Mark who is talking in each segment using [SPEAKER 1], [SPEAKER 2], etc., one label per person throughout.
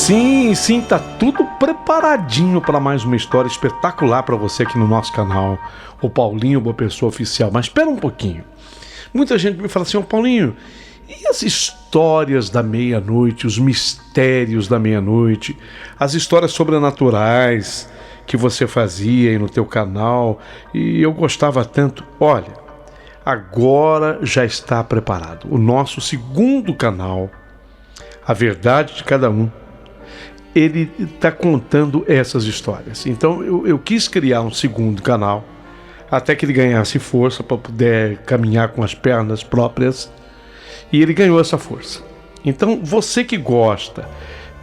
[SPEAKER 1] Sim, sim, tá tudo preparadinho para mais uma história espetacular para você aqui no nosso canal, o Paulinho Boa Pessoa Oficial. Mas espera um pouquinho. Muita gente me fala assim, Paulinho, e as histórias da meia-noite, os mistérios da meia-noite, as histórias sobrenaturais que você fazia aí no teu canal, e eu gostava tanto. Olha, agora já está preparado o nosso segundo canal, A Verdade de Cada Um. Ele está contando essas histórias. Então eu quis criar um segundo canal até que ele ganhasse força para poder caminhar com as pernas próprias, e ele ganhou essa força. Então você que gosta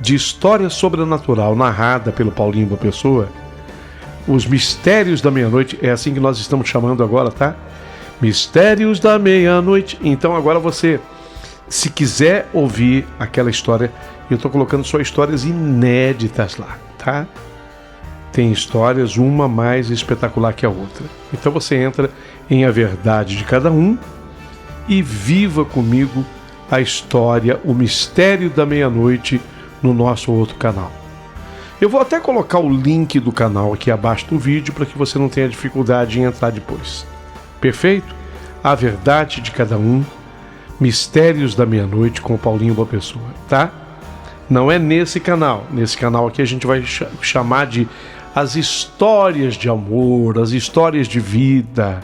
[SPEAKER 1] de história sobrenatural narrada pelo Paulinho Boa Pessoa, os mistérios da meia-noite, é assim que nós estamos chamando agora, tá? Mistérios da meia-noite. Então agora você, se quiser ouvir aquela história, eu estou colocando só histórias inéditas lá, tá? Tem histórias, uma mais espetacular que a outra. Então você entra em A Verdade de Cada Um e viva comigo a história, o mistério da meia-noite no nosso outro canal. Eu vou até colocar o link do canal aqui abaixo do vídeo para que você não tenha dificuldade em entrar depois. Perfeito? A Verdade de Cada Um, Mistérios da Meia-Noite com o Paulinho Boa Pessoa, tá? Não é nesse canal. Nesse canal aqui a gente vai chamar de as histórias de amor, as histórias de vida,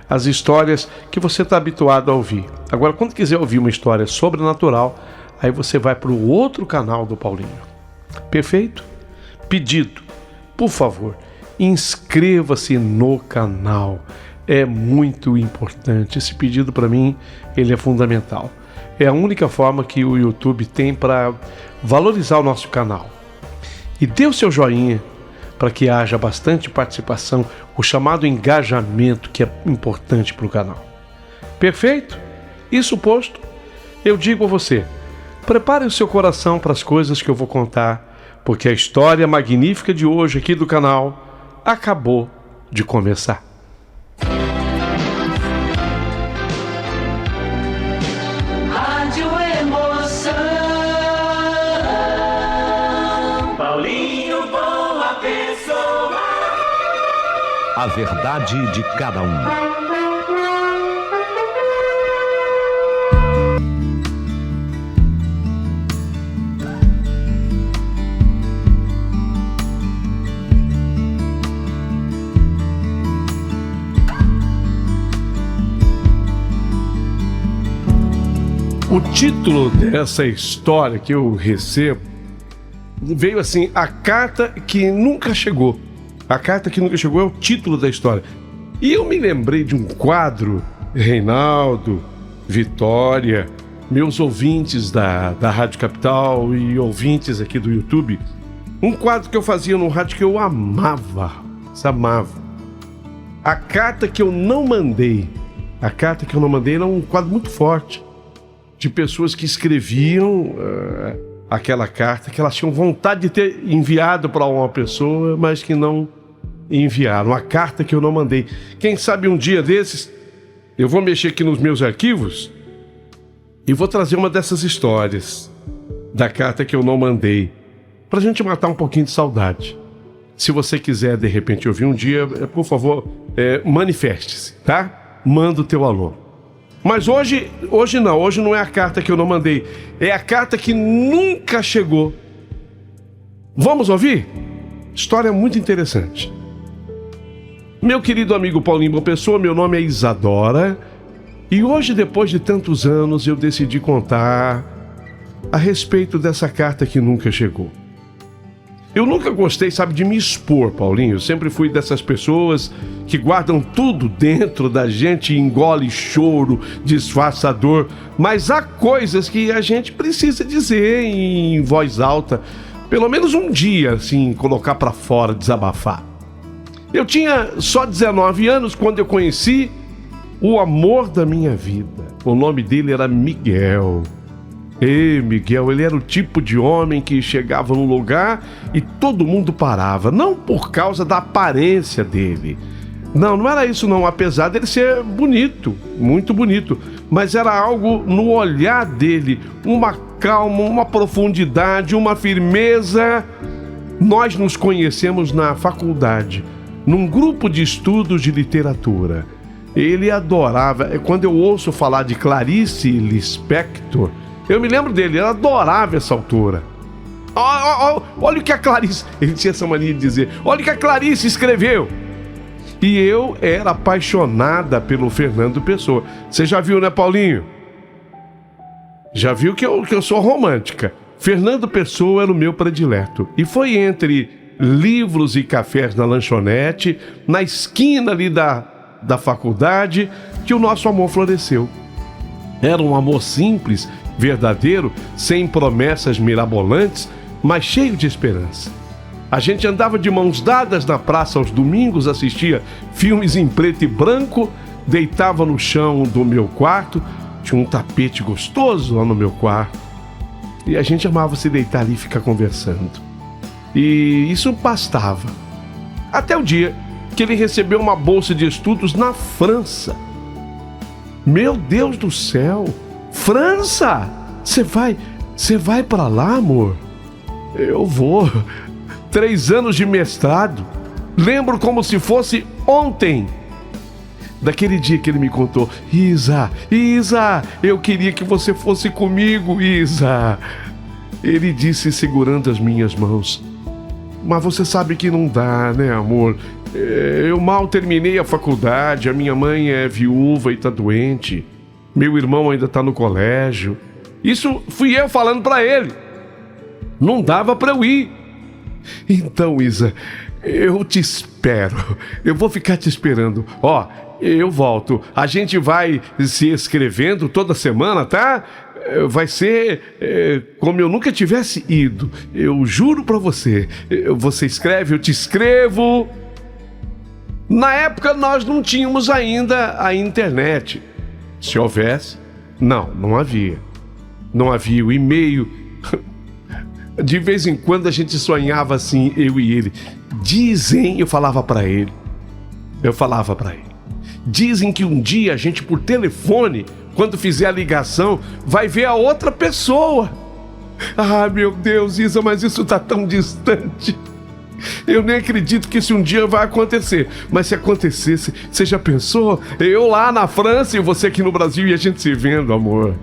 [SPEAKER 1] as histórias que você está habituado a ouvir. Agora, quando quiser ouvir uma história sobrenatural, aí você vai para o outro canal do Paulinho. Perfeito? Pedido, por favor, inscreva-se no canal. É muito importante. Esse pedido para mim, ele é fundamental. É a única forma que o YouTube tem para valorizar o nosso canal. E dê o seu joinha para que haja bastante participação, o chamado engajamento que é importante para o canal. Perfeito? Isso posto, eu digo a você, prepare o seu coração para as coisas que eu vou contar, porque a história magnífica de hoje aqui do canal acabou de começar.
[SPEAKER 2] A Verdade de Cada Um.
[SPEAKER 1] O título dessa história que eu recebo veio assim, A Carta que Nunca Chegou. A Carta que Nunca Chegou é o título da história. E eu me lembrei de um quadro, Reinaldo, Vitória, meus ouvintes da Rádio Capital e ouvintes aqui do YouTube, um quadro que eu fazia no rádio que eu amava. A Carta que eu não mandei. A Carta que eu não mandei era um quadro muito forte, de pessoas que escreviam aquela carta que elas tinham vontade de ter enviado para uma pessoa, mas que não enviaram. A carta que eu não mandei. Quem sabe um dia desses eu vou mexer aqui nos meus arquivos e vou trazer uma dessas histórias da carta que eu não mandei, pra gente matar um pouquinho de saudade. Se você quiser de repente ouvir um dia, por favor, manifeste-se, tá? Manda o teu alô. Mas hoje não é a carta que eu não mandei, é a carta que nunca chegou. Vamos ouvir? História muito interessante. Meu querido amigo Paulinho Boa Pessoa, meu nome é Isadora, e hoje, depois de tantos anos, eu decidi contar a respeito dessa carta que nunca chegou. Eu nunca gostei, de me expor, Paulinho. Eu sempre fui dessas pessoas que guardam tudo dentro da gente, engole choro, disfarça dor. Mas há coisas que a gente precisa dizer em voz alta, pelo menos um dia, assim, colocar pra fora, desabafar. Eu tinha só 19 anos quando eu conheci o amor da minha vida. O nome dele era Miguel. Miguel, ele era o tipo de homem que chegava num lugar e todo mundo parava, não por causa da aparência dele,
[SPEAKER 3] Não, não era isso não, apesar dele ser bonito, muito bonito, mas era algo no olhar dele, uma calma, uma profundidade, uma firmeza. Nós nos conhecemos na faculdade, num grupo de estudos de literatura. Ele adorava, quando eu ouço falar de Clarice Lispector, eu me lembro dele, ele adorava essa autora. Olha o que a Clarice, ele tinha essa mania de dizer, olha o que a Clarice escreveu. E eu era apaixonada pelo Fernando Pessoa. Você já viu, né, Paulinho? Já viu que eu sou romântica. Fernando Pessoa era o meu predileto. E foi entre livros e cafés na lanchonete, na esquina ali da faculdade, que o nosso amor floresceu. Era um amor simples, verdadeiro, sem promessas mirabolantes, mas cheio de esperança. A gente andava de mãos dadas na praça aos domingos, assistia filmes em preto e branco, deitava no chão do meu quarto, tinha um tapete gostoso lá no meu quarto, e a gente amava se deitar ali e ficar conversando. E isso bastava. Até o dia que ele recebeu uma bolsa de estudos na França. Meu Deus do céu! França! Você vai pra lá, amor? Eu vou. 3 anos de mestrado. Lembro como se fosse ontem. Daquele dia que ele me contou: Isa, eu queria que você fosse comigo, Isa. Ele disse segurando as minhas mãos: mas você sabe que não dá, né, amor? Eu mal terminei a faculdade, a minha mãe é viúva e tá doente. Meu irmão ainda tá no colégio. Isso fui eu falando pra ele. Não dava pra eu ir. Então, Isa, eu te espero. Eu vou ficar te esperando. Eu volto. A gente vai se escrevendo toda semana, tá? Vai ser como eu nunca tivesse ido. Eu juro pra você. Você escreve, eu te escrevo. Na época nós não tínhamos ainda a internet. Se houvesse, não havia. Não havia o e-mail. De vez em quando a gente sonhava assim, eu e ele. Eu falava pra ele. Dizem que um dia a gente, por telefone, quando fizer a ligação, vai ver a outra pessoa. Ah, meu Deus, Isa, mas isso tá tão distante. Eu nem acredito que isso um dia vai acontecer. Mas se acontecesse, você já pensou? Eu lá na França e você aqui no Brasil e a gente se vendo, amor.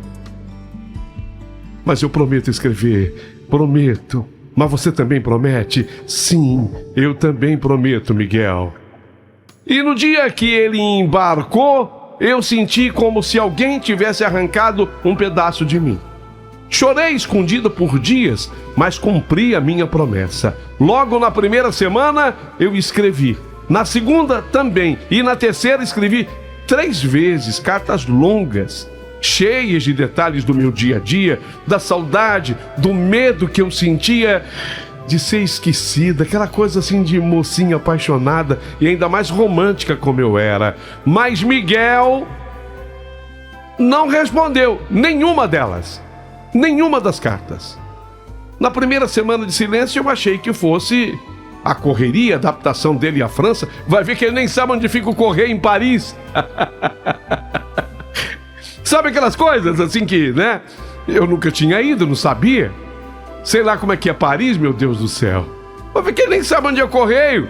[SPEAKER 3] Mas eu prometo escrever. Prometo. Mas você também promete? Sim, eu também prometo, Miguel. E no dia que ele embarcou, eu senti como se alguém tivesse arrancado um pedaço de mim. Chorei escondido por dias, mas cumpri a minha promessa. Logo na primeira semana, eu escrevi. Na segunda, também. E na terceira, escrevi 3 vezes, cartas longas, cheias de detalhes do meu dia a dia, da saudade, do medo que eu sentia de ser esquecida, aquela coisa assim de mocinha apaixonada e ainda mais romântica como eu era. Mas Miguel não respondeu nenhuma delas, nenhuma das cartas. Na primeira semana de silêncio eu achei que fosse a correria, a adaptação dele à França. Vai ver que ele nem sabe onde fica o correio em Paris. Sabe aquelas coisas assim que, né? Eu nunca tinha ido, não sabia. Sei lá como é que é Paris, meu Deus do céu. Mas porque nem sabe onde é o correio.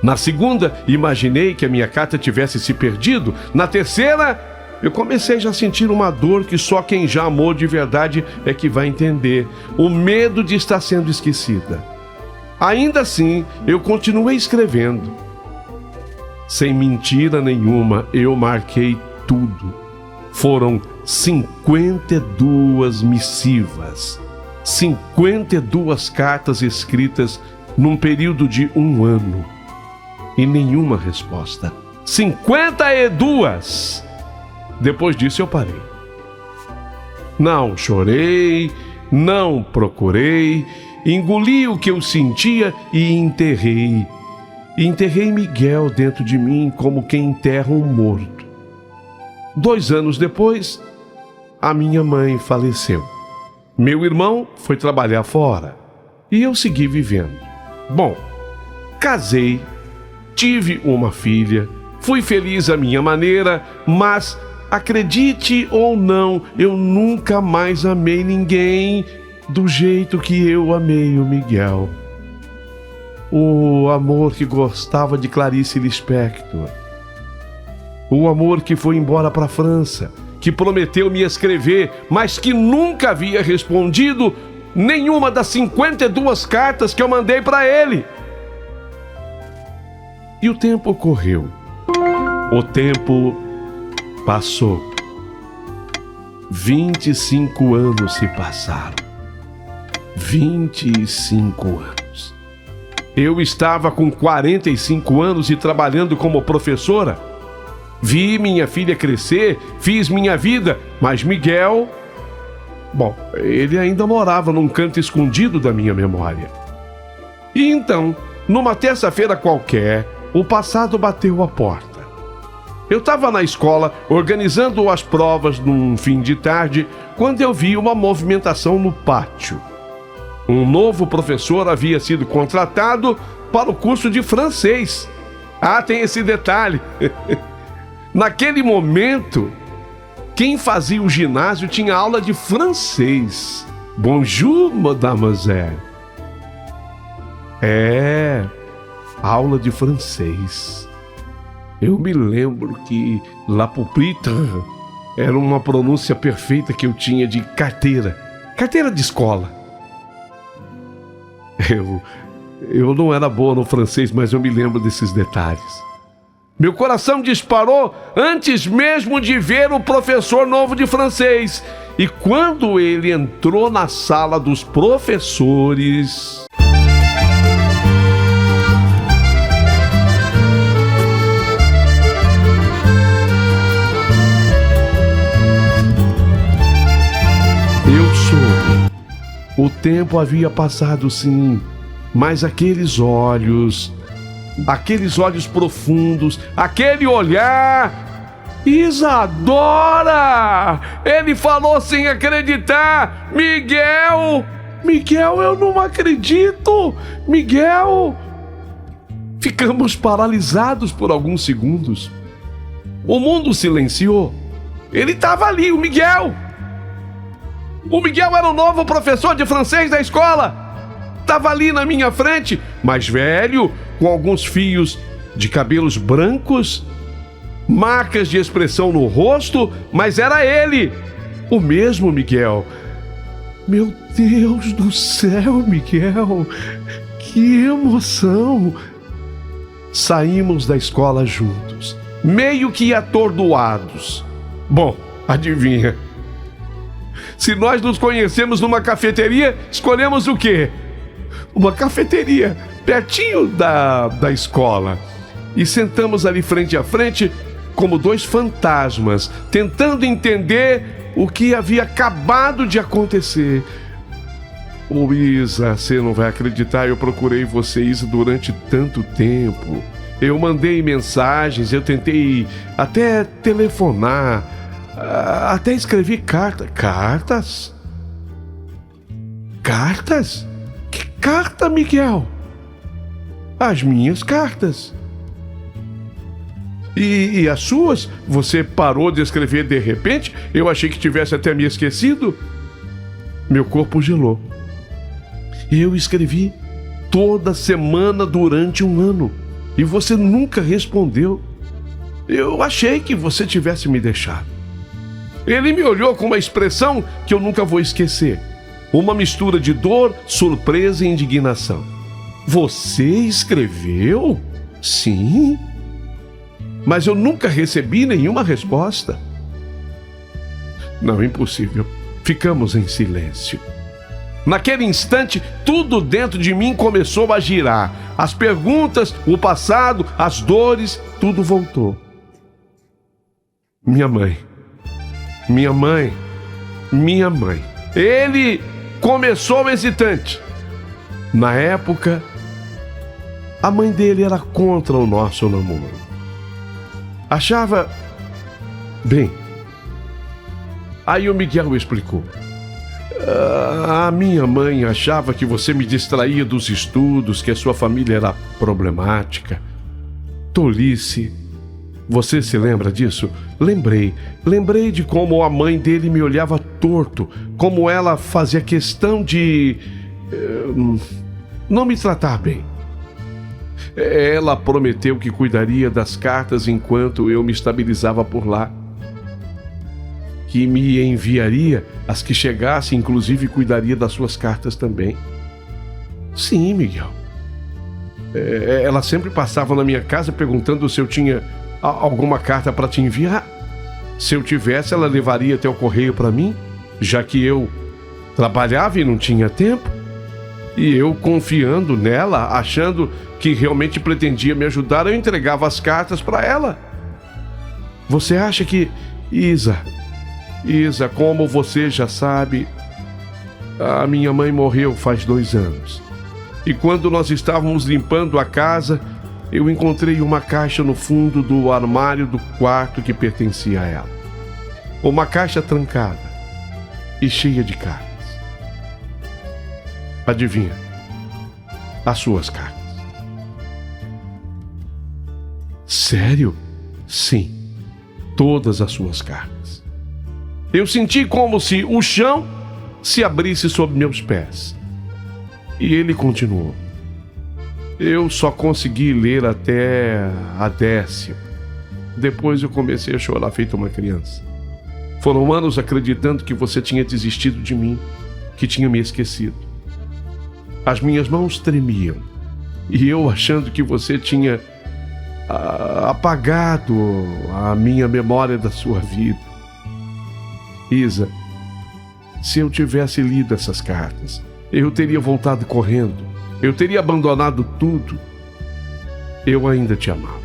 [SPEAKER 3] Na segunda, imaginei que a minha carta tivesse se perdido. Na terceira, eu comecei já a sentir uma dor que só quem já amou de verdade é que vai entender. O medo de estar sendo esquecida. Ainda assim, eu continuei escrevendo. Sem mentira nenhuma, eu marquei tudo. Foram 52 missivas. 52 cartas escritas num período de 1 ano. E nenhuma resposta. 52! Depois disso eu parei. Não chorei, não procurei, engoli o que eu sentia e enterrei. Enterrei Miguel dentro de mim como quem enterra um morto. 2 anos depois, a minha mãe faleceu. Meu irmão foi trabalhar fora e eu segui vivendo. Bom, casei, tive uma filha, fui feliz à minha maneira, mas, acredite ou não, eu nunca mais amei ninguém do jeito que eu amei o Miguel. O amor que gostava de Clarice Lispector. O amor que foi embora para a França, que prometeu me escrever, mas que nunca havia respondido nenhuma das 52 cartas que eu mandei para ele. E o tempo correu. O tempo passou. 25 anos se passaram. 25 anos. Eu estava com 45 anos e trabalhando como professora. Vi minha filha crescer, fiz minha vida, mas Miguel... Bom, ele ainda morava num canto escondido da minha memória. E então, numa terça-feira qualquer, o passado bateu a porta. Eu estava na escola, organizando as provas num fim de tarde, quando eu vi uma movimentação no pátio. Um novo professor havia sido contratado para o curso de francês. Ah, tem esse detalhe. Naquele momento, quem fazia o ginásio tinha aula de francês. Bonjour, mademoiselle. Aula de francês. Eu me lembro que La Pupitre era uma pronúncia perfeita que eu tinha de carteira de escola. Eu não era boa no francês, mas eu me lembro desses detalhes. Meu coração disparou antes mesmo de ver o professor novo de francês. E quando ele entrou na sala dos professores... eu soube. O tempo havia passado, sim, mas aqueles olhos profundos, aquele olhar... Isadora! Ele falou sem acreditar! Miguel! Miguel, eu não acredito! Miguel! Ficamos paralisados por alguns segundos. O mundo silenciou. Ele estava ali, o Miguel! O Miguel era o novo professor de francês da escola. Estava ali na minha frente, mais velho, com alguns fios de cabelos brancos, marcas de expressão no rosto, mas era ele, o mesmo Miguel. Meu Deus do céu, Miguel, que emoção! Saímos da escola juntos, meio que atordoados. Bom, adivinha? Se nós nos conhecemos numa cafeteria, escolhemos o quê? Uma cafeteria pertinho da escola. E sentamos ali frente a frente como dois fantasmas, tentando entender o que havia acabado de acontecer. Ô Isa, você não vai acreditar, eu procurei você, Isa, durante tanto tempo. Eu mandei mensagens, eu tentei até telefonar, até escrevi cartas. Cartas? Cartas? Que carta, Miguel? As minhas cartas. E as suas? Você parou de escrever de repente? Eu achei que tivesse até me esquecido. Meu corpo gelou. Eu escrevi toda semana durante um ano. E você nunca respondeu. Eu achei que você tivesse me deixado. Ele me olhou com uma expressão que eu nunca vou esquecer. Uma mistura de dor, surpresa e indignação. Você escreveu? Sim. Mas eu nunca recebi nenhuma resposta. Não, impossível. Ficamos em silêncio. Naquele instante, tudo dentro de mim começou a girar. As perguntas, o passado, as dores, tudo voltou. Minha mãe. Ele começou hesitante. Na época, a mãe dele era contra o nosso namoro. Achava... Bem, aí o Miguel explicou. A minha mãe achava que você me distraía dos estudos, que a sua família era problemática. tolice. Você se lembra disso? Lembrei de como a mãe dele me olhava torto, como ela fazia questão de não me tratar bem. Ela prometeu que cuidaria das cartas enquanto eu me estabilizava por lá, que me enviaria as que chegassem, inclusive cuidaria das suas cartas também. Sim, Miguel. Ela sempre passava na minha casa perguntando se eu tinha alguma carta para te enviar. Se eu tivesse, ela levaria até o correio para mim, já que eu trabalhava e não tinha tempo. E eu, confiando nela, achando que realmente pretendia me ajudar, eu entregava as cartas para ela. Você acha que... Isa, como você já sabe, a minha mãe morreu faz 2 anos. E quando nós estávamos limpando a casa, eu encontrei uma caixa no fundo do armário do quarto que pertencia a ela. Uma caixa trancada e cheia de cartas. Adivinha? As suas cartas. Sério? Sim, todas as suas cartas. Eu senti como se o chão se abrisse sob meus pés. E ele continuou. Eu só consegui ler até a 10ª. Depois eu comecei a chorar feito uma criança. Foram anos acreditando que você tinha desistido de mim, que tinha me esquecido. As minhas mãos tremiam. E eu achando que você tinha apagado a minha memória da sua vida. Isa, se eu tivesse lido essas cartas, eu teria voltado correndo. Eu teria abandonado tudo. Eu ainda te amava.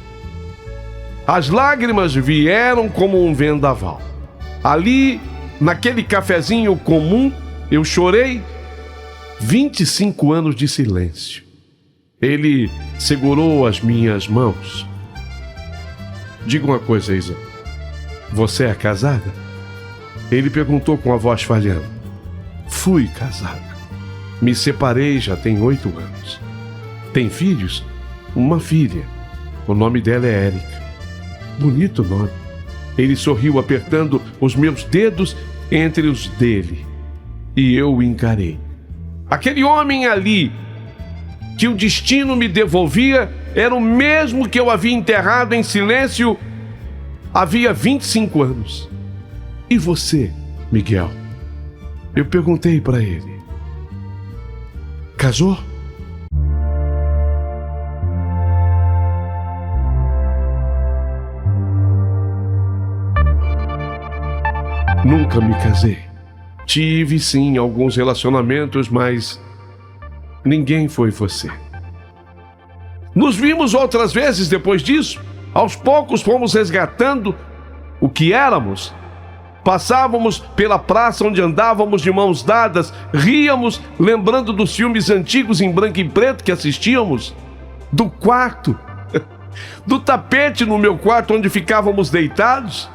[SPEAKER 3] As lágrimas vieram como um vendaval. Ali, naquele cafezinho comum, eu chorei 25 anos de silêncio. Ele segurou as minhas mãos. Diga uma coisa, Isa. Você é casada? Ele perguntou com a voz falhando. Fui casada. Me separei já tem 8 anos. Tem filhos? Uma filha. O nome dela é Érica. Bonito nome. Ele sorriu apertando os meus dedos entre os dele. E eu o encarei. Aquele homem ali, que o destino me devolvia, era o mesmo que eu havia enterrado em silêncio havia 25 anos. E você, Miguel? Eu perguntei para ele. Casou? Nunca me casei. Tive, sim, alguns relacionamentos, mas ninguém foi você. Nos vimos outras vezes depois disso. Aos poucos fomos resgatando o que éramos. Passávamos pela praça onde andávamos de mãos dadas, ríamos, lembrando dos filmes antigos em branco e preto que assistíamos, do quarto, do tapete no meu quarto onde ficávamos deitados.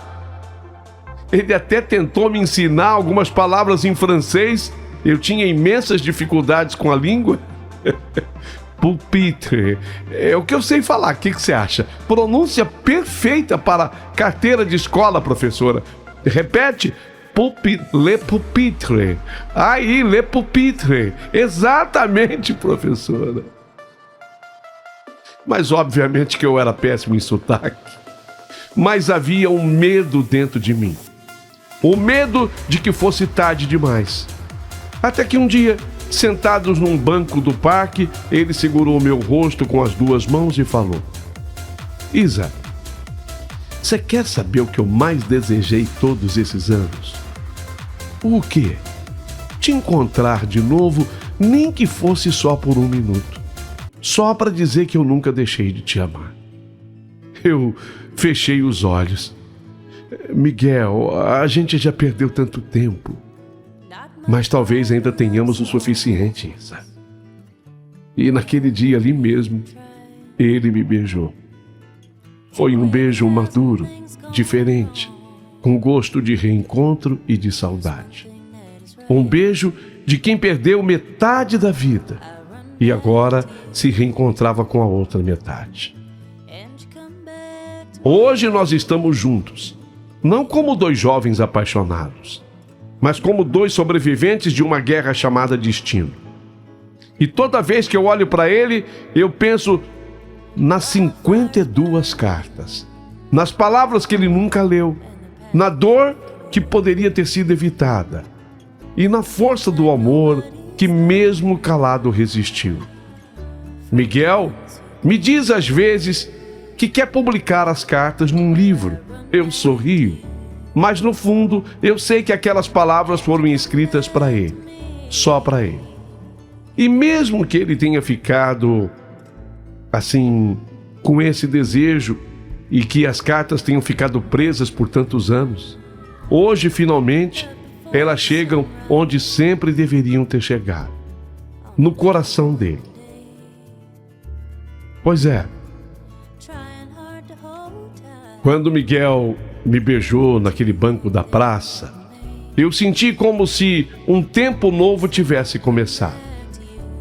[SPEAKER 3] Ele até tentou me ensinar algumas palavras em francês. Eu tinha imensas dificuldades com a língua. Pupitre. É o que eu sei falar. O que você acha? Pronúncia perfeita para carteira de escola, professora. Repete. Le pupitre. Aí, le pupitre. Exatamente, professora. Mas obviamente que eu era péssimo em sotaque. Mas havia um medo dentro de mim. O medo de que fosse tarde demais. Até que um dia, sentados num banco do parque, ele segurou meu rosto com as 2 mãos e falou: Isa, você quer saber o que eu mais desejei todos esses anos? O quê? Te encontrar de novo, nem que fosse só por 1 minuto. Só para dizer que eu nunca deixei de te amar. Eu fechei os olhos. Miguel, a gente já perdeu tanto tempo. Mas talvez ainda tenhamos o suficiente, Isa. E naquele dia ali mesmo, ele me beijou. Foi um beijo maduro, diferente, com gosto de reencontro e de saudade. Um beijo de quem perdeu metade da vida e agora se reencontrava com a outra metade. Hoje nós estamos juntos, não como dois jovens apaixonados, mas como dois sobreviventes de uma guerra chamada destino. E toda vez que eu olho para ele, eu penso nas 52 cartas, nas palavras que ele nunca leu, na dor que poderia ter sido evitada e na força do amor que mesmo calado resistiu. Miguel me diz às vezes que quer publicar as cartas num livro. Eu sorrio, mas no fundo eu sei que aquelas palavras foram escritas para ele, só para ele. E mesmo que ele tenha ficado assim, com esse desejo, e que as cartas tenham ficado presas por tantos anos, hoje finalmente elas chegam onde sempre deveriam ter chegado, no coração dele. Pois é, quando Miguel me beijou naquele banco da praça, eu senti como se um tempo novo tivesse começado.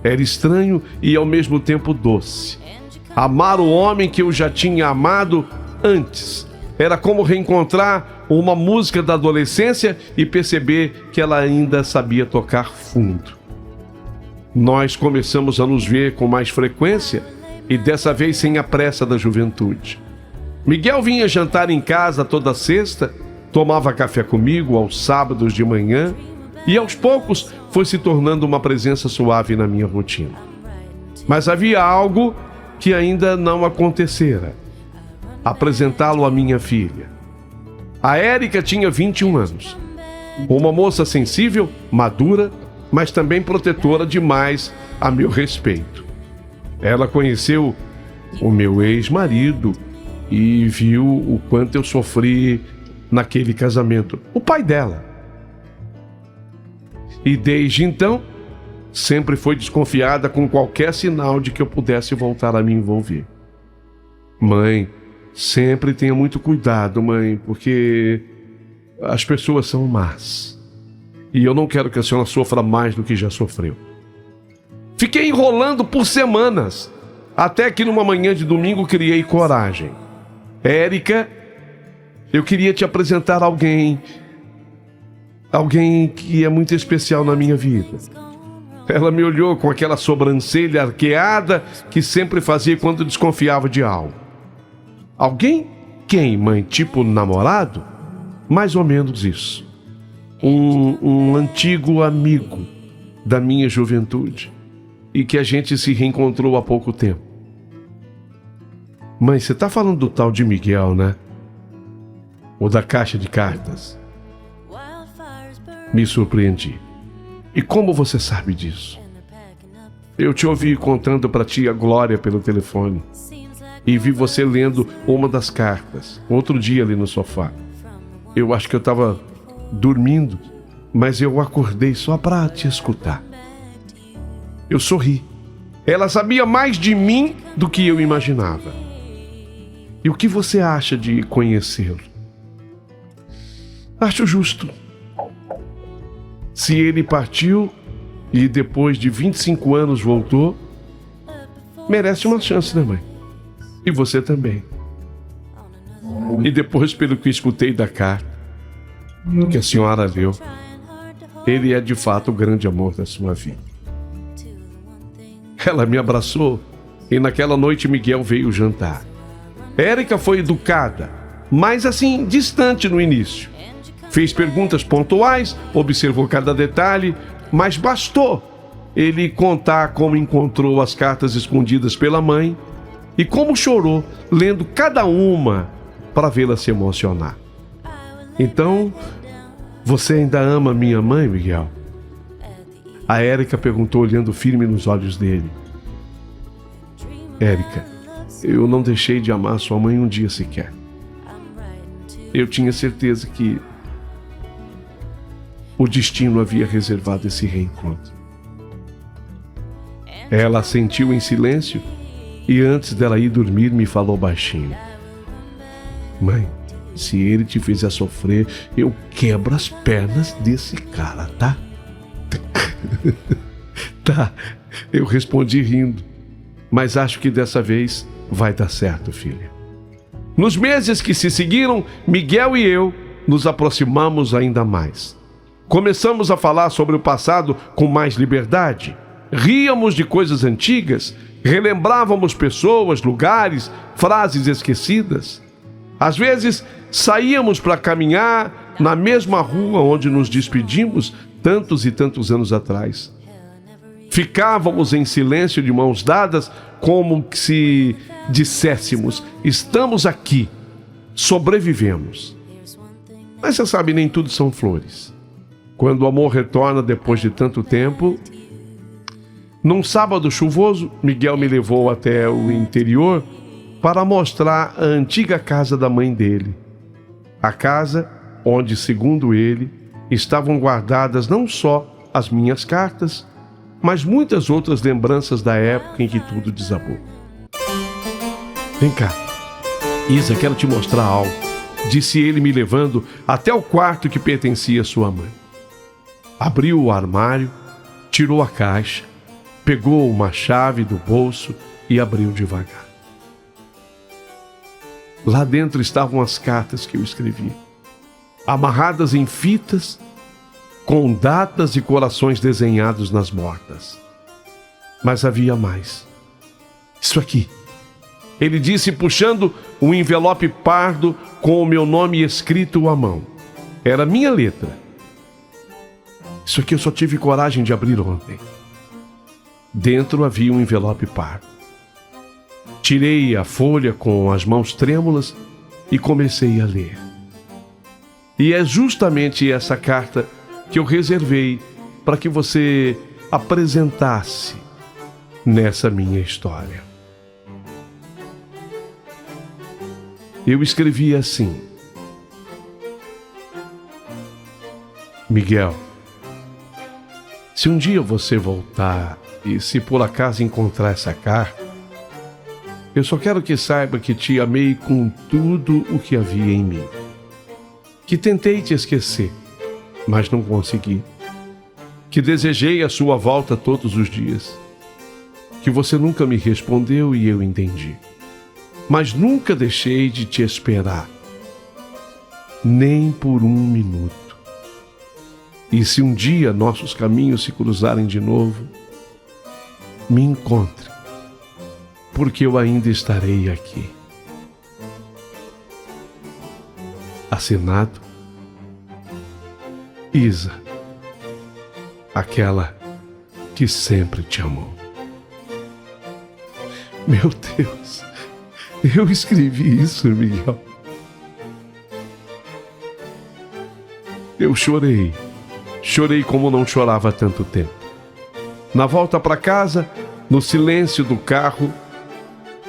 [SPEAKER 3] Era estranho e ao mesmo tempo doce. Amar o homem que eu já tinha amado antes era como reencontrar uma música da adolescência e perceber que ela ainda sabia tocar fundo. Nós começamos a nos ver com mais frequência e dessa vez sem a pressa da juventude. Miguel vinha jantar em casa toda sexta, tomava café comigo aos sábados de manhã e aos poucos foi se tornando uma presença suave na minha rotina. Mas havia algo que ainda não acontecera: apresentá-lo à minha filha. A Érica tinha 21 anos. Uma moça sensível, madura, mas também protetora demais a meu respeito. Ela conheceu o meu ex-marido e viu o quanto eu sofri naquele casamento, o pai dela. E desde então, sempre foi desconfiada com qualquer sinal de que eu pudesse voltar a me envolver. Mãe, sempre tenha muito cuidado, mãe, porque as pessoas são más. E eu não quero que a senhora sofra mais do que já sofreu. Fiquei enrolando por semanas, até que numa manhã de domingo criei coragem. Érica, eu queria te apresentar alguém que é muito especial na minha vida. Ela me olhou com aquela sobrancelha arqueada que sempre fazia quando desconfiava de algo. Alguém? Quem, mãe? Tipo namorado? Mais ou menos isso. Um antigo amigo da minha juventude e que a gente se reencontrou há pouco tempo. Mãe, você tá falando do tal de Miguel, né? Ou da caixa de cartas? Me surpreendi. E como você sabe disso? Eu te ouvi contando pra tia Glória pelo telefone e vi você lendo uma das cartas, outro dia ali no sofá. Eu acho que eu estava dormindo, mas eu acordei só para te escutar. Eu sorri. Ela sabia mais de mim do que eu imaginava. E o que você acha de conhecê-lo? Acho justo. Se ele partiu e depois de 25 anos voltou, merece uma chance, né, mãe? E você também. E depois, pelo que escutei da carta que a senhora leu, ele é de fato o grande amor da sua vida. Ela me abraçou e naquela noite Miguel veio jantar. Érica foi educada, mas assim, distante no início. Fez perguntas pontuais, observou cada detalhe, mas bastou ele contar como encontrou as cartas escondidas pela mãe e como chorou lendo cada uma para vê-la se emocionar. Então, você ainda ama minha mãe, Miguel? A Érica perguntou olhando firme nos olhos dele. Érica, eu não deixei de amar sua mãe um dia sequer. Eu tinha certeza que o destino havia reservado esse reencontro. Ela assentiu em silêncio e antes dela ir dormir me falou baixinho. Mãe, se ele te fizer sofrer, eu quebro as pernas desse cara, tá? Tá, eu respondi rindo, mas acho que dessa vez vai dar certo, filha. Nos meses que se seguiram, Miguel e eu nos aproximamos ainda mais. Começamos a falar sobre o passado com mais liberdade. Ríamos de coisas antigas, relembrávamos pessoas, lugares, frases esquecidas. Às vezes, saíamos para caminhar na mesma rua onde nos despedimos tantos e tantos anos atrás. Ficávamos em silêncio de mãos dadas, como se disséssemos: estamos aqui, sobrevivemos. Mas você sabe, nem tudo são flores. Quando o amor retorna depois de tanto tempo... Num sábado chuvoso, Miguel me levou até o interior para mostrar a antiga casa da mãe dele. A casa onde, segundo ele, estavam guardadas não só as minhas cartas, mas muitas outras lembranças da época em que tudo desabou. Vem cá, Isa, quero te mostrar algo, disse ele, me levando até o quarto que pertencia à sua mãe. Abriu o armário, tirou a caixa, pegou uma chave do bolso e abriu devagar. Lá dentro estavam as cartas que eu escrevi, amarradas em fitas, com datas e corações desenhados nas bordas. Mas havia mais. Isso aqui, ele disse, puxando um envelope pardo com o meu nome escrito à mão. Era minha letra. Isso aqui eu só tive coragem de abrir ontem. Dentro havia um envelope pardo. Tirei a folha com as mãos trêmulas e comecei a ler. E é justamente essa carta que eu reservei para que você apresentasse nessa minha história. Eu escrevi assim: Miguel, se um dia você voltar e se por acaso encontrar essa carta, eu só quero que saiba que te amei com tudo o que havia em mim. Que tentei te esquecer, mas não consegui. Que desejei a sua volta todos os dias. Que você nunca me respondeu e eu entendi. Mas nunca deixei de te esperar, nem por um minuto. E se um dia nossos caminhos se cruzarem de novo, me encontre, porque eu ainda estarei aqui. Assinado, Isa, aquela que sempre te amou. Meu Deus, eu escrevi isso, Miguel. Eu chorei como não chorava há tanto tempo. Na volta para casa, no silêncio do carro,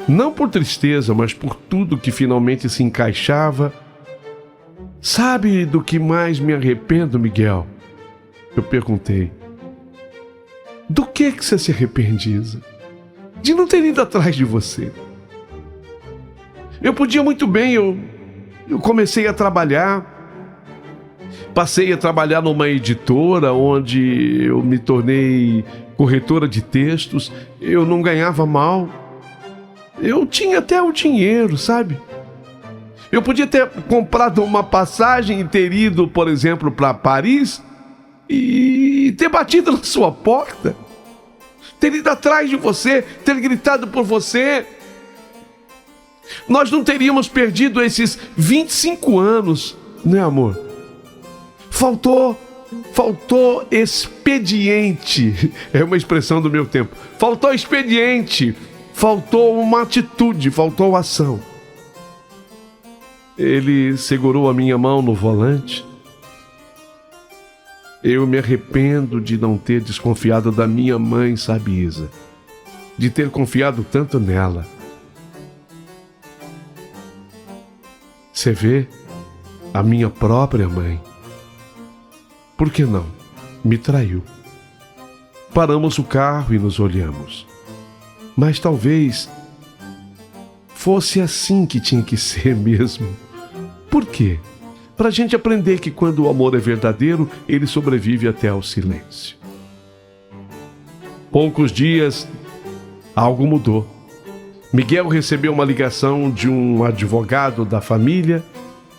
[SPEAKER 3] não por tristeza, mas por tudo que finalmente se encaixava. Sabe do que mais me arrependo, Miguel? Eu perguntei. Do que você se arrepende, Isa? De não ter ido atrás de você. Eu podia muito bem, eu comecei a trabalhar. Passei a trabalhar numa editora onde eu me tornei corretora de textos. Eu não ganhava mal. Eu tinha até o dinheiro, sabe? Eu podia ter comprado uma passagem e ter ido, por exemplo, para Paris e ter batido na sua porta. Ter ido atrás de você, ter gritado por você. Nós não teríamos perdido esses 25 anos, né, amor? Faltou expediente. É uma expressão do meu tempo. Faltou expediente. Faltou uma atitude, faltou ação. Ele segurou a minha mão no volante. Eu me arrependo de não ter desconfiado da minha mãe, sabe, Isa? De ter confiado tanto nela. Você vê? A minha própria mãe. Por que não? Me traiu. Paramos o carro e nos olhamos. Mas talvez fosse assim que tinha que ser mesmo. Por quê? Para a gente aprender que quando o amor é verdadeiro, ele sobrevive até ao silêncio. Poucos dias, algo mudou. Miguel recebeu uma ligação de um advogado da família.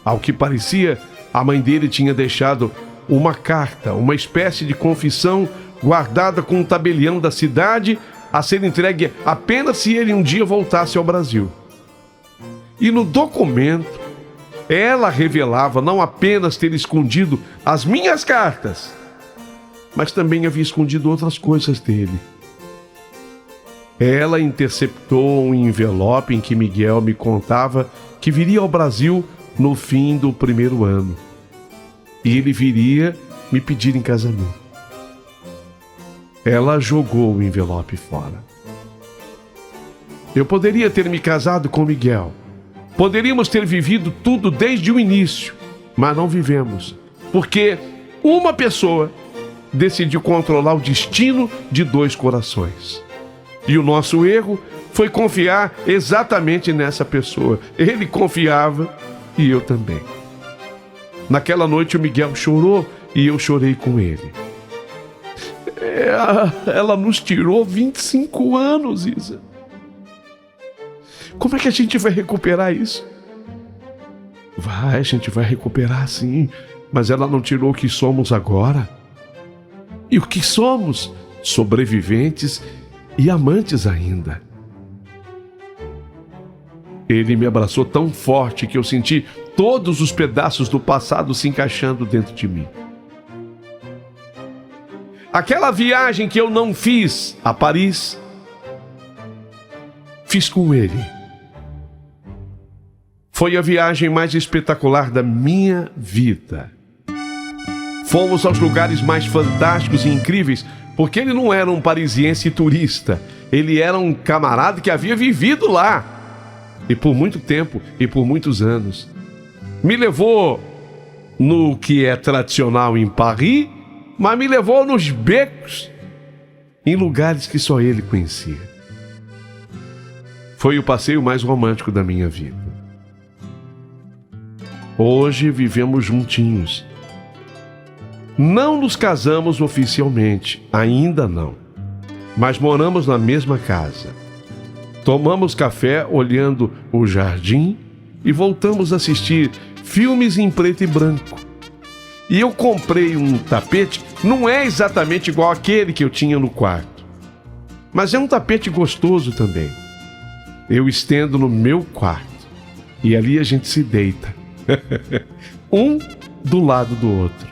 [SPEAKER 3] Ao que parecia, a mãe dele tinha deixado uma carta, uma espécie de confissão guardada com um tabelião da cidade, a ser entregue apenas se ele um dia voltasse ao Brasil. E no documento, ela revelava não apenas ter escondido as minhas cartas, mas também havia escondido outras coisas dele. Ela interceptou um envelope em que Miguel me contava que viria ao Brasil no fim do primeiro ano. E ele viria me pedir em casamento. Ela jogou o envelope fora. Eu poderia ter me casado com Miguel. Poderíamos ter vivido tudo desde o início, mas não vivemos, porque uma pessoa decidiu controlar o destino de dois corações. E o nosso erro foi confiar exatamente nessa pessoa. Ele confiava e eu também. Naquela noite o Miguel chorou e eu chorei com ele. Ela nos tirou 25 anos, Isa. Como é que a gente vai recuperar isso? A gente vai recuperar sim, mas ela não tirou o que somos agora. E o que somos? Sobreviventes e amantes ainda. Ele me abraçou tão forte que eu senti todos os pedaços do passado se encaixando dentro de mim. Aquela viagem que eu não fiz a Paris, fiz com ele. Foi a viagem mais espetacular da minha vida. Fomos aos lugares mais fantásticos e incríveis, porque ele não era um parisiense turista. Ele era um camarada que havia vivido lá. E por muito tempo, e por muitos anos. Me levou no que é tradicional em Paris, mas me levou nos becos, em lugares que só ele conhecia. Foi o passeio mais romântico da minha vida. Hoje vivemos juntinhos. Não nos casamos oficialmente, ainda não. Mas moramos na mesma casa. Tomamos café olhando o jardim e voltamos a assistir filmes em preto e branco. E eu comprei um tapete, não é exatamente igual àquele que eu tinha no quarto, mas é um tapete gostoso também. Eu estendo no meu quarto e ali a gente se deita, um do lado do outro.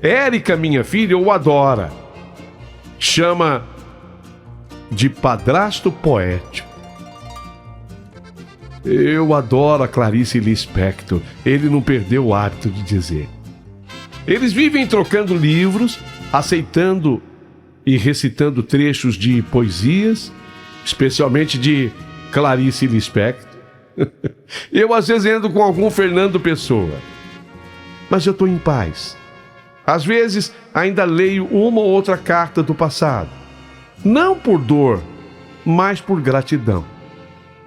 [SPEAKER 3] Érica, minha filha, o adora. Chama de padrasto poético. Eu adoro a Clarice Lispector. Ele não perdeu o hábito de dizer. Eles vivem trocando livros, aceitando e recitando trechos de poesias, especialmente de Clarice Lispector. Eu às vezes ando com algum Fernando Pessoa. Mas eu estou em paz. Às vezes ainda leio uma ou outra carta do passado. Não por dor, mas por gratidão.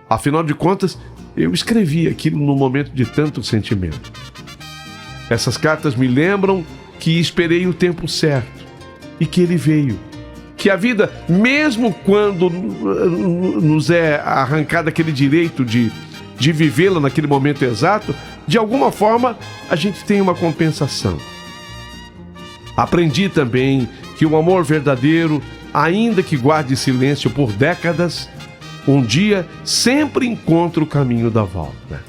[SPEAKER 3] Afinal de contas, eu escrevi aquilo num momento de tanto sentimento. Essas cartas me lembram que esperei o tempo certo e que ele veio. Que a vida, mesmo quando nos é arrancado aquele direito de vivê-la naquele momento exato, de alguma forma a gente tem uma compensação. Aprendi também que o amor verdadeiro, ainda que guarde silêncio por décadas, um dia sempre encontra o caminho da volta.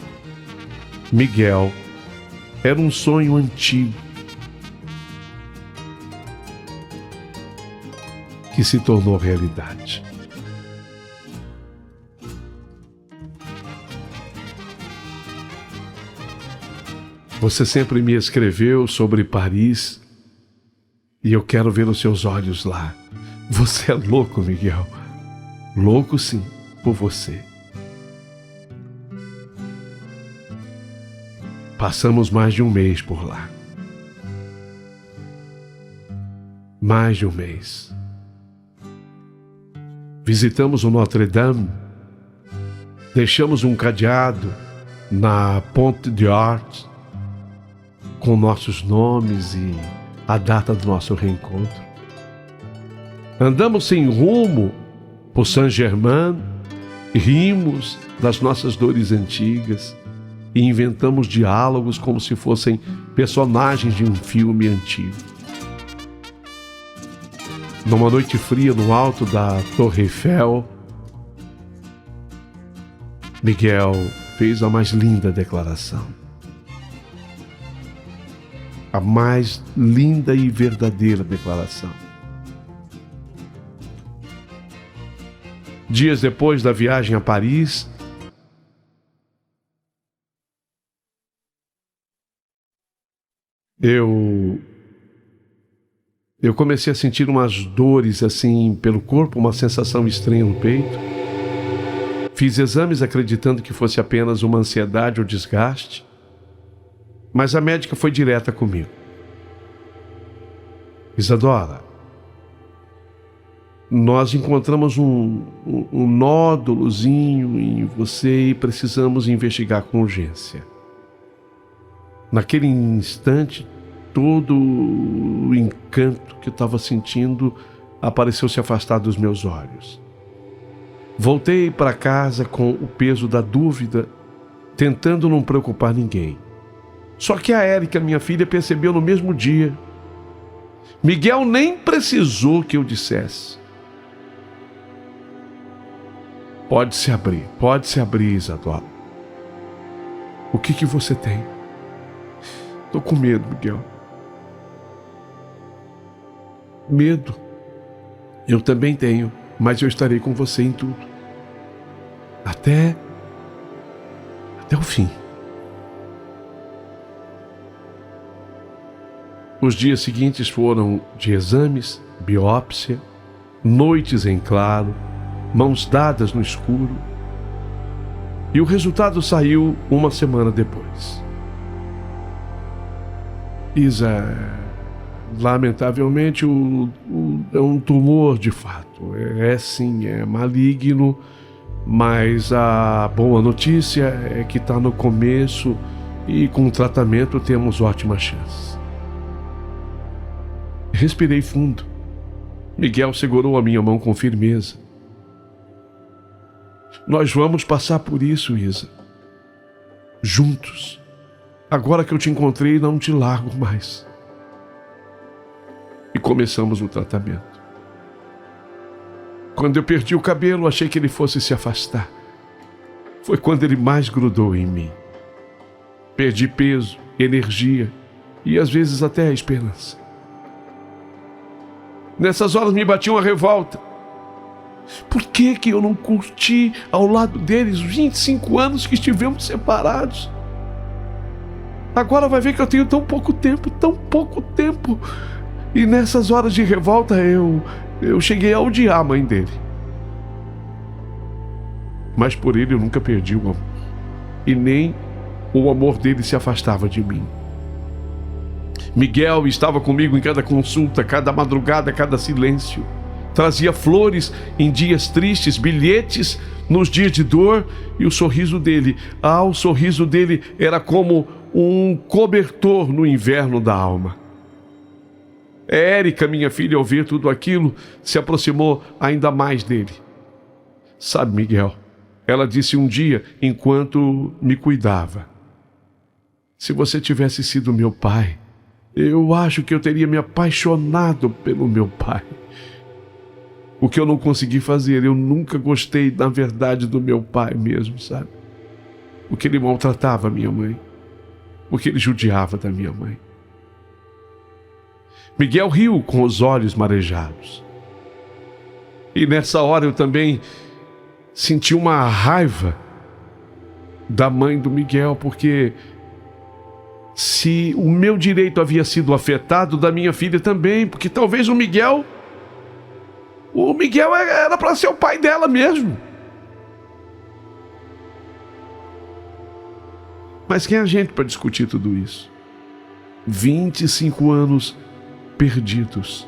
[SPEAKER 3] Miguel era um sonho antigo que se tornou realidade. Você sempre me escreveu sobre Paris e eu quero ver os seus olhos lá. Você é louco, Miguel. Louco, sim, por você. Passamos mais de um mês por lá. Mais de um mês. Visitamos o Notre Dame. Deixamos um cadeado na Ponte d'Art com nossos nomes e a data do nosso reencontro. Andamos sem rumo por Saint-Germain rimos das nossas dores antigas e inventamos diálogos como se fossem personagens de um filme antigo. Numa noite fria no alto da Torre Eiffel, Miguel fez a mais linda declaração. A mais linda e verdadeira declaração. Dias depois da viagem a Paris, eu comecei a sentir umas dores assim pelo corpo, uma sensação estranha no peito. Fiz exames acreditando que fosse apenas uma ansiedade ou desgaste, mas a médica foi direta comigo. Isadora, nós encontramos um nódulozinho em você e precisamos investigar com urgência. Naquele instante, todo o encanto que eu estava sentindo apareceu se afastar dos meus olhos. Voltei para casa com o peso da dúvida, tentando não preocupar ninguém. Só que a Érica, minha filha, percebeu no mesmo dia. Miguel nem precisou que eu dissesse. Pode se abrir, Isadora. O que você tem? Tô com medo, Miguel. Medo? Eu também tenho, mas eu estarei com você em tudo. Até o fim. Os dias seguintes foram de exames, biópsia, noites em claro, mãos dadas no escuro. E o resultado saiu uma semana depois. Isa, lamentavelmente, é um tumor de fato. Sim, é maligno, mas a boa notícia é que está no começo e com o tratamento temos ótima chance. Respirei fundo. Miguel segurou a minha mão com firmeza. Nós vamos passar por isso, Isa. Juntos. Agora que eu te encontrei, não te largo mais. E começamos o tratamento. Quando eu perdi o cabelo, achei que ele fosse se afastar. Foi quando ele mais grudou em mim. Perdi peso, energia e às vezes até a esperança. Nessas horas me batia uma revolta. Por que eu não curti ao lado deles os 25 anos que estivemos separados? Agora vai ver que eu tenho tão pouco tempo. E nessas horas de revolta eu cheguei a odiar a mãe dele. Mas por ele eu nunca perdi o amor. E nem o amor dele se afastava de mim. Miguel estava comigo em cada consulta, cada madrugada, cada silêncio. Trazia flores em dias tristes, bilhetes nos dias de dor, e o sorriso dele era como um cobertor no inverno da alma. Érica, minha filha, ao ver tudo aquilo, se aproximou ainda mais dele. Sabe, Miguel, ela disse um dia, enquanto me cuidava: se você tivesse sido meu pai, eu acho que eu teria me apaixonado pelo meu pai. O que eu não consegui fazer, eu nunca gostei, na verdade, do meu pai mesmo, sabe? Porque ele maltratava a minha mãe. Porque ele judiava da minha mãe. Miguel riu com os olhos marejados. E nessa hora eu também senti uma raiva da mãe do Miguel, porque se o meu direito havia sido afetado, da minha filha também, porque talvez o Miguel era para ser o pai dela mesmo. Mas quem é a gente para discutir tudo isso? 25 anos perdidos.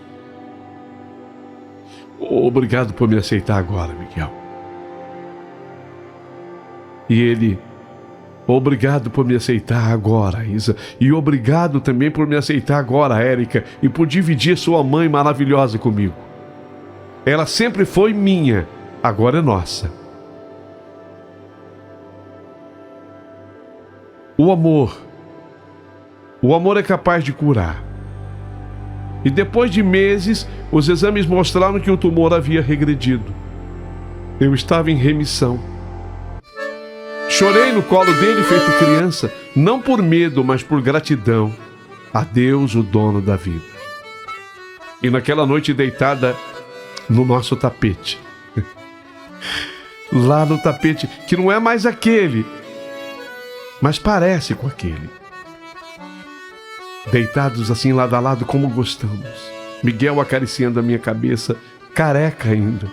[SPEAKER 3] Obrigado por me aceitar agora, Miguel. E ele: obrigado por me aceitar agora, Isa. E obrigado também por me aceitar agora, Érica, e por dividir sua mãe maravilhosa comigo. Ela sempre foi minha, agora é nossa. O amor é capaz de curar. E depois de meses, os exames mostraram que o tumor havia regredido. Eu estava em remissão. Chorei no colo dele feito criança, não por medo, mas por gratidão a Deus, o dono da vida. E naquela noite deitada no nosso tapete, lá no tapete, que não é mais aquele, mas parece com aquele. Deitados assim lado a lado como gostamos. Miguel acariciando a minha cabeça, careca ainda.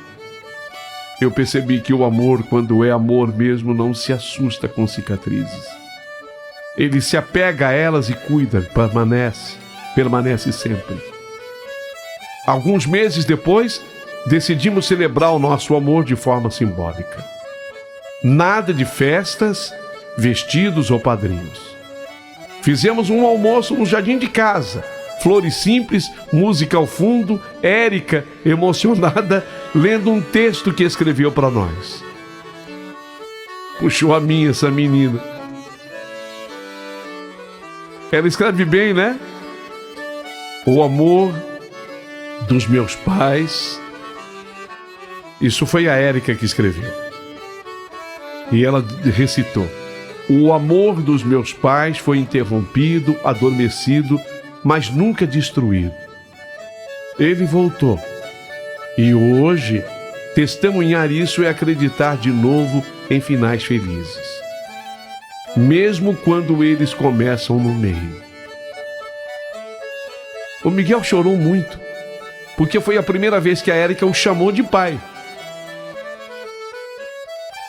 [SPEAKER 3] Eu percebi que o amor, quando é amor mesmo, não se assusta com cicatrizes. Ele se apega a elas e cuida, permanece sempre. Alguns meses depois, decidimos celebrar o nosso amor de forma simbólica. Nada de festas, vestidos ou padrinhos. Fizemos um almoço no jardim de casa, flores simples, música ao fundo, Érica, emocionada, lendo um texto que escreveu para nós. Puxou a mim essa menina. Ela escreve bem, né? O amor dos meus pais. Isso foi a Érica que escreveu. E ela recitou: o amor dos meus pais foi interrompido, adormecido, mas nunca destruído. Ele voltou. E hoje, testemunhar isso é acreditar de novo em finais felizes. Mesmo quando eles começam no meio. O Miguel chorou muito, porque foi a primeira vez que a Érica o chamou de pai.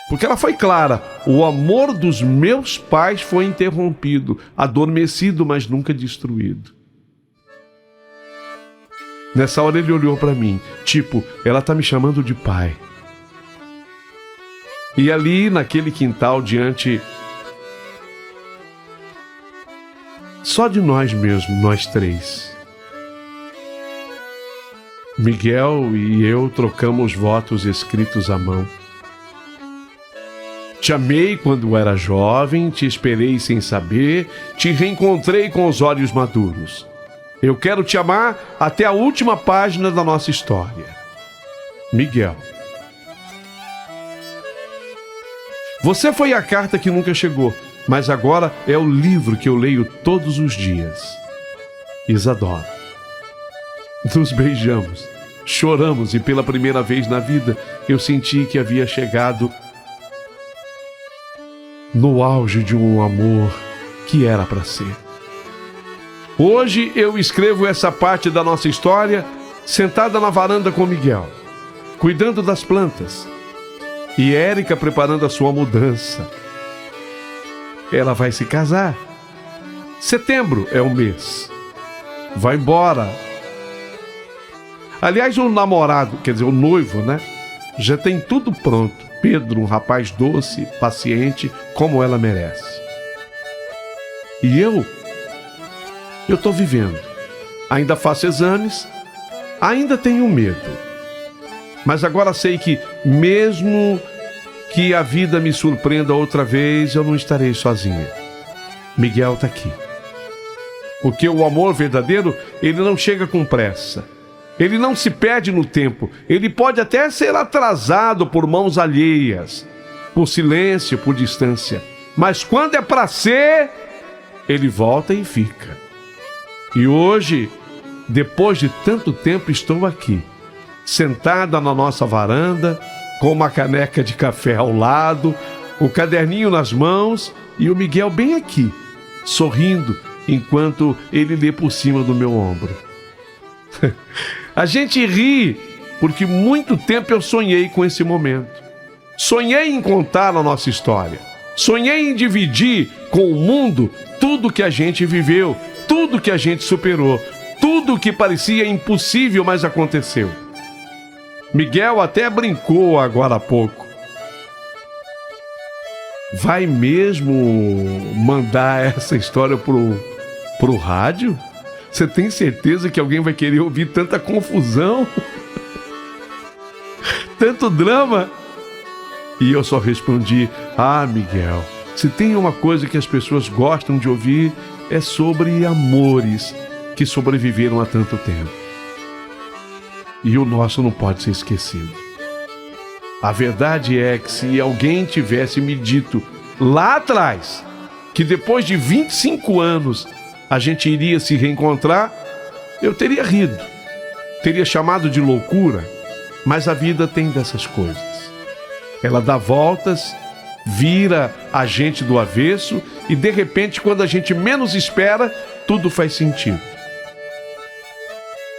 [SPEAKER 3] Porque ela foi clara: o amor dos meus pais foi interrompido, adormecido, mas nunca destruído. Nessa hora ele olhou para mim, tipo, ela tá me chamando de pai. E ali, naquele quintal, diante só de nós mesmos, nós três, Miguel e eu trocamos votos escritos à mão. Te amei quando era jovem, te esperei sem saber, te reencontrei com os olhos maduros. Eu quero te amar até a última página da nossa história. Miguel. Você foi a carta que nunca chegou, mas agora é o livro que eu leio todos os dias. Isadora. Nos beijamos, choramos e pela primeira vez na vida eu senti que havia chegado no auge de um amor que era para ser. Hoje eu escrevo essa parte da nossa história sentada na varanda com Miguel, cuidando das plantas, e Érica preparando a sua mudança. Ela vai se casar. Setembro é o mês. Vai embora. Aliás, o namorado, quer dizer, o noivo, né? Já tem tudo pronto. Pedro, um rapaz doce, paciente, como ela merece. E eu tô vivendo. Ainda faço exames, ainda tenho medo. Mas agora sei que, mesmo que a vida me surpreenda outra vez, eu não estarei sozinha. Miguel está aqui. Porque o amor verdadeiro, ele não chega com pressa. Ele não se perde no tempo. Ele pode até ser atrasado por mãos alheias, por silêncio, por distância. Mas quando é para ser, ele volta e fica. E hoje, depois de tanto tempo, estou aqui, sentada na nossa varanda, com uma caneca de café ao lado, o caderninho nas mãos e o Miguel bem aqui, sorrindo, enquanto ele lê por cima do meu ombro. A gente ri, porque muito tempo eu sonhei com esse momento. Sonhei em contar a nossa história. Sonhei em dividir com o mundo tudo que a gente viveu, tudo que a gente superou, tudo que parecia impossível, mas aconteceu. Miguel até brincou agora há pouco. Vai mesmo mandar essa história pro rádio? Você tem certeza que alguém vai querer ouvir tanta confusão? Tanto drama? E eu só respondi: ah, Miguel, Se tem uma coisa que as pessoas gostam de ouvir, é sobre amores que sobreviveram há tanto tempo. E o nosso não pode ser esquecido. A verdade é que se alguém tivesse me dito lá atrás que depois de 25 anos a gente iria se reencontrar, eu teria rido, teria chamado de loucura, mas a vida tem dessas coisas. Ela dá voltas, vira a gente do avesso e de repente, quando a gente menos espera, tudo faz sentido.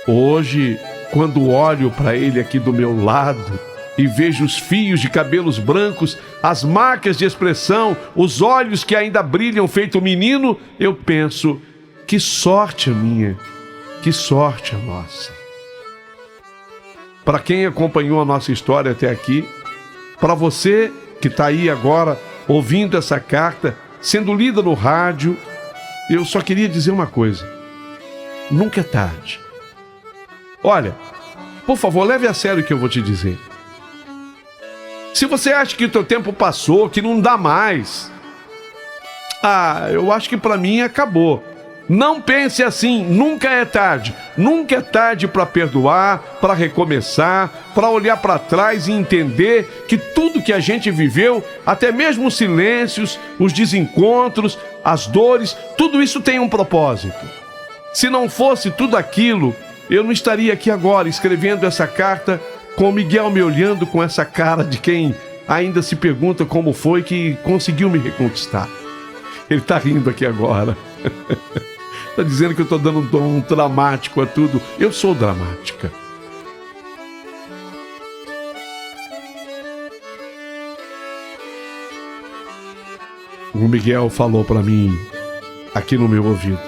[SPEAKER 3] Hoje, quando olho para ele aqui do meu lado e vejo os fios de cabelos brancos, as marcas de expressão, os olhos que ainda brilham feito menino, eu penso, que sorte a minha, que sorte a nossa. Para quem acompanhou a nossa história até aqui, para você que está aí agora ouvindo essa carta, sendo lida no rádio, eu só queria dizer uma coisa: nunca é tarde. Olha, por favor, leve a sério o que eu vou te dizer. Se você acha que o teu tempo passou, que não dá mais, eu acho que para mim acabou. Não pense assim, nunca é tarde. Nunca é tarde para perdoar, para recomeçar, para olhar para trás e entender que tudo que a gente viveu, até mesmo os silêncios, os desencontros, as dores, tudo isso tem um propósito. Se não fosse tudo aquilo, eu não estaria aqui agora escrevendo essa carta com o Miguel me olhando com essa cara de quem ainda se pergunta como foi que conseguiu me reconquistar. Ele está rindo aqui agora. Está dizendo que eu estou dando um tom dramático a tudo. Eu sou dramática. O Miguel falou para mim aqui no meu ouvido: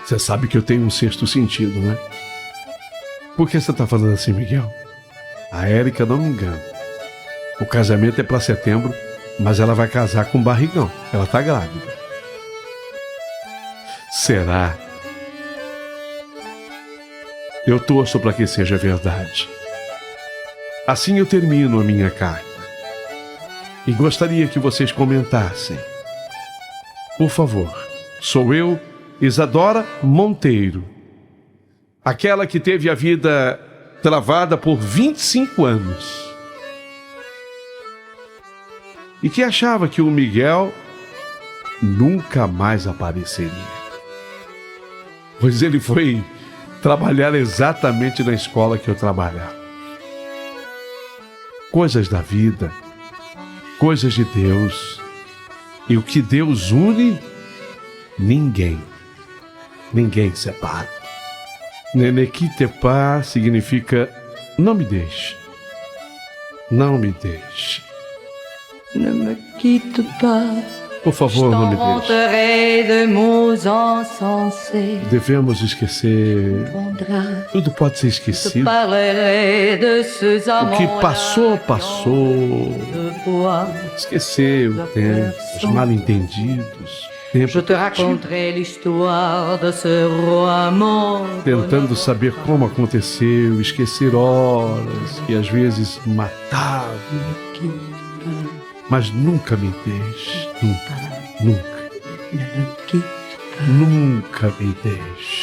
[SPEAKER 3] você sabe que eu tenho um sexto sentido, né? Por que você está falando assim, Miguel? A Érica não me engana. O casamento é para setembro, mas ela vai casar com barrigão. Ela está grávida. Será? Eu torço para que seja verdade. Assim eu termino a minha carta. E gostaria que vocês comentassem. Por favor, sou eu, Isadora Monteiro. Aquela que teve a vida travada por 25 anos. E que achava que o Miguel nunca mais apareceria. Pois ele foi trabalhar exatamente na escola que eu trabalhava. Coisas da vida, coisas de Deus. E o que Deus une, ninguém separa. Ne me quitte pas significa não me deixe. Não me deixe.
[SPEAKER 4] Ne me quitte pas.
[SPEAKER 3] Por favor, não me deixe.
[SPEAKER 4] De mots insensés.
[SPEAKER 3] Devemos esquecer. Tudo pode ser esquecido. O que passou, passou. Esquecer o tempo, os mal-entendidos.
[SPEAKER 4] Je te raconterai l'histoire de ce roman.
[SPEAKER 3] Tentando saber como aconteceu, esquecer horas que às vezes matavam. Mas nunca me deixe, nunca me deixe.